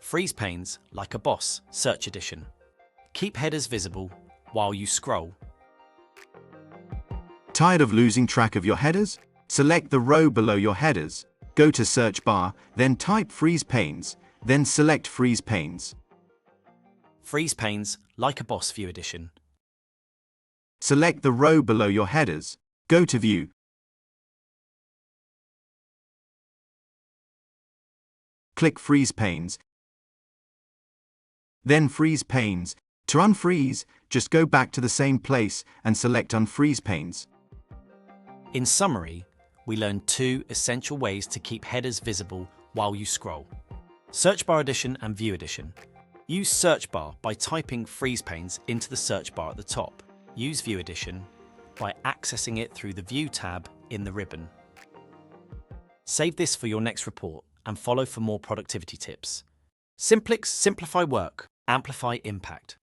Freeze panes like a boss, Search Edition. Keep headers visible while you scroll. Tired of losing track of your headers? Select the row below your headers. Go to search bar, then type freeze panes, then select freeze panes. Freeze panes like a boss, View Edition. Select the row below your headers. Go to view. Click freeze panes. Then freeze panes. To unfreeze, just go back to the same place and select unfreeze panes. In summary, we learned 2 essential ways to keep headers visible while you scroll. Search bar edition and view edition. Use search bar by typing freeze panes into the search bar at the top. Use view edition by accessing it through the view tab in the ribbon. Save this for your next report and follow for more productivity tips. Simplix, simplify work, amplify impact.